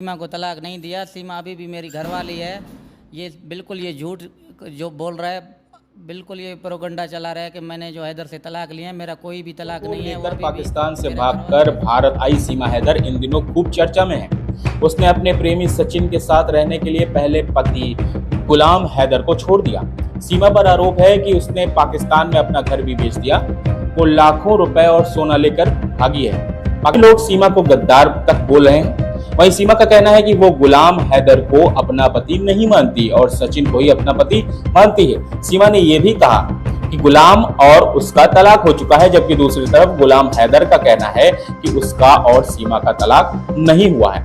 सीमा को तलाक नहीं दिया। सीमा अभी भी मेरी घरवाली है। ये बिल्कुल ये झूठ जो बोल रहा है, बिल्कुल ये प्रोपगंडा चला रहा है कि मैंने जो हैदर से तलाक लिया है। मेरा कोई भी तलाक नहीं है। वो पाकिस्तान से भागकर भारत आई सीमा हैदर इन दिनों खूब चर्चा में है। उसने अपने प्रेमी सचिन के साथ रहने के लिए पहले पति गुलाम हैदर को छोड़ दिया। सीमा पर आरोप है कि उसने पाकिस्तान में अपना घर भी बेच दिया। वो लाखों रुपए और सोना लेकर भागी है। बाकी लोग सीमा को गद्दार तक बोल रहे हैं। वहीं सीमा का कहना है कि वो गुलाम हैदर को अपना पति नहीं मानती और सचिन को ही अपना पति मानती है। सीमा ने यह भी कहा कि गुलाम और उसका तलाक हो चुका है, जबकि दूसरी तरफ गुलाम हैदर का कहना है कि उसका और सीमा का तलाक नहीं हुआ है।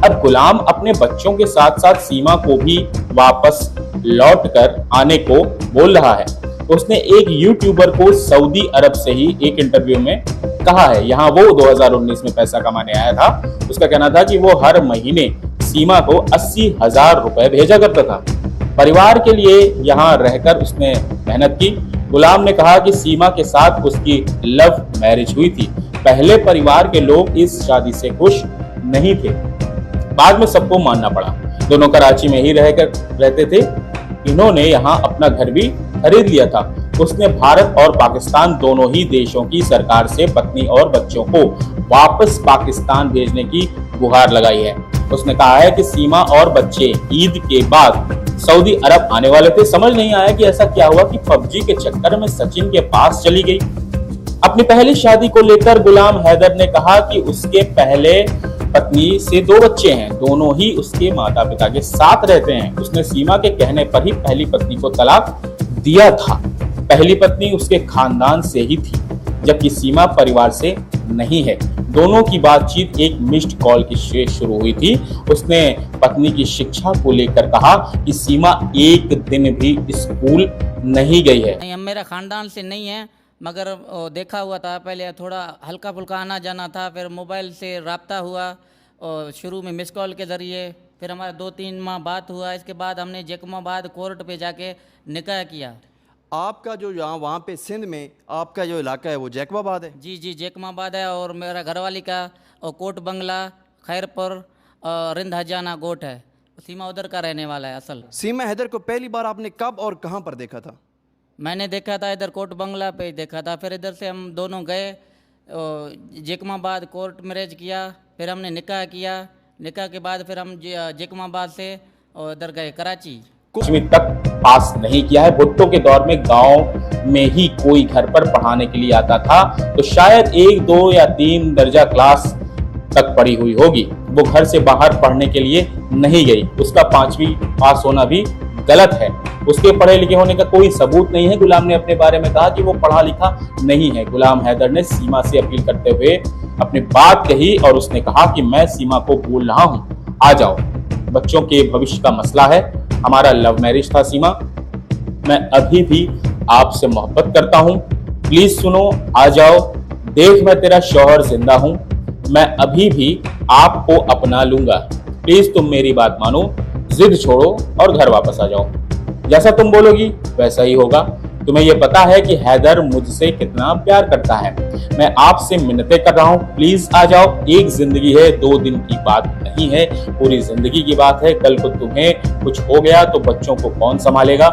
अब गुलाम अपने बच्चों के साथ साथ सीमा को भी वापस लौट कर आने को बोल रहा है। उसने एक यूट्यूबर को सऊदी अरब से ही एक इंटरव्यू में कहा है। यहाँ वो 2019 में पैसा कमाने आया था। उसका कहना था कि वो हर महीने सीमा को 80,000 रुपए भेजा करता था। परिवार के लिए यहाँ रहकर उसने मेहनत की। गुलाम ने कहा कि सीमा के साथ उसकी लव मैरिज हुई थी। पहले परिवार के लोग इस शादी से खुश नहीं थे, बाद में सबको मानना पड़ा। दोनों कराची में ही रहते थे। इन्होंने यहाँ अपना घर भी खरीद लिया था। उसने भारत और पाकिस्तान दोनों ही देशों की सरकार से पत्नी और बच्चों को वापस पाकिस्तान भेजने की गुहार लगाई है। उसने कहा है कि सीमा और बच्चे ईद के बाद सऊदी अरब आने वाले थे। समझ नहीं आया कि ऐसा क्या हुआ कि पबजी के चक्कर में सचिन के पास चली गई। अपनी पहली शादी को लेकर गुलाम हैदर ने कहा कि उसके पहले पत्नी से 2 बच्चे हैं। दोनों ही उसके माता पिता के साथ रहते हैं। उसने सीमा के कहने पर ही पहली पत्नी को तलाक दिया था। पहली पत्नी उसके खानदान से ही थी, जबकि सीमा परिवार से नहीं है। दोनों की बातचीत एक मिस्ड कॉल की से शुरू हुई थी। उसने पत्नी की शिक्षा को लेकर कहा कि सीमा एक दिन भी स्कूल नहीं गई है। नहीं, मेरा खानदान से नहीं है, मगर देखा हुआ था। पहले थोड़ा हल्का फुल्का आना जाना था, फिर मोबाइल से राब्ता हुआ और शुरू में मिस कॉल के ज़रिए, फिर हमारा 2-3 माह बात हुआ। इसके बाद हमने जैकमाबाद कोर्ट पे जाके निकाह किया। आपका जो यहाँ वहाँ पे सिंध में आपका जो इलाका है वो जैकबाबाद है? जी, जैकमाबाद है। और मेरा घरवाली का और कोट बंगला खैरपुर और रिंद हजाना गोट है। सीमा उधर का रहने वाला है असल। सीमा हैदर को पहली बार आपने कब और कहाँ पर देखा था? मैंने देखा था इधर कोट बंगला पे देखा था। फिर इधर से हम दोनों गए जैकमाबाद कोर्ट मैरिज किया। फिर हमने निकाह किया। निकाह के बाद फिर हम जैकमाबाद से इधर गए कराची। कुछ भी तक पास नहीं किया है। भुट्टो के दौर में गांव में ही कोई घर पर पढ़ाने के लिए आता था तो शायद 1, 2 या 3 दर्जा क्लास तक पढ़ी हुई होगी। वो घर से बाहर पढ़ने के लिए नहीं गई। उसका 5वीं पास होना भी गलत है। उसके पढ़े लिखे होने का कोई सबूत नहीं है। गुलाम ने अपने बारे में कहा कि वो पढ़ा लिखा नहीं है। गुलाम हैदर ने सीमा से अपील करते हुए अपनी बात कही और उसने कहा कि मैं सीमा को बोल रहा हूँ, आ जाओ। बच्चों के भविष्य का मसला है। हमारा लव मैरिज था सीमा। मैं अभी भी आपसे मोहब्बत करता हूँ। प्लीज सुनो, आ जाओ। देख, मैं तेरा शौहर जिंदा हूँ। मैं अभी भी आपको अपना लूंगा। प्लीज तुम मेरी बात मानो, जिद छोड़ो और घर वापस आ जाओ। जैसा तुम बोलोगी वैसा ही होगा। तुम्हें यह पता है कि हैदर मुझसे कितना प्यार करता है। मैं आपसे मिन्नतें कर रहा हूँ, प्लीज आ जाओ। एक जिंदगी है, 2 दिन की बात नहीं है, पूरी जिंदगी की बात है। कल को तुम्हें कुछ हो गया तो बच्चों को कौन संभालेगा?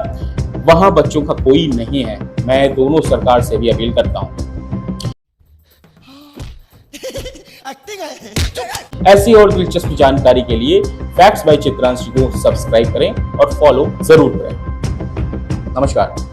वहां बच्चों का कोई नहीं है। मैं दोनों सरकार से भी अपील करता हूँ। ऐसी और दिलचस्प जानकारी के लिए फैक्ट्स बाय चित्रांश को सब्सक्राइब करें और फॉलो जरूर करें। नमस्कार।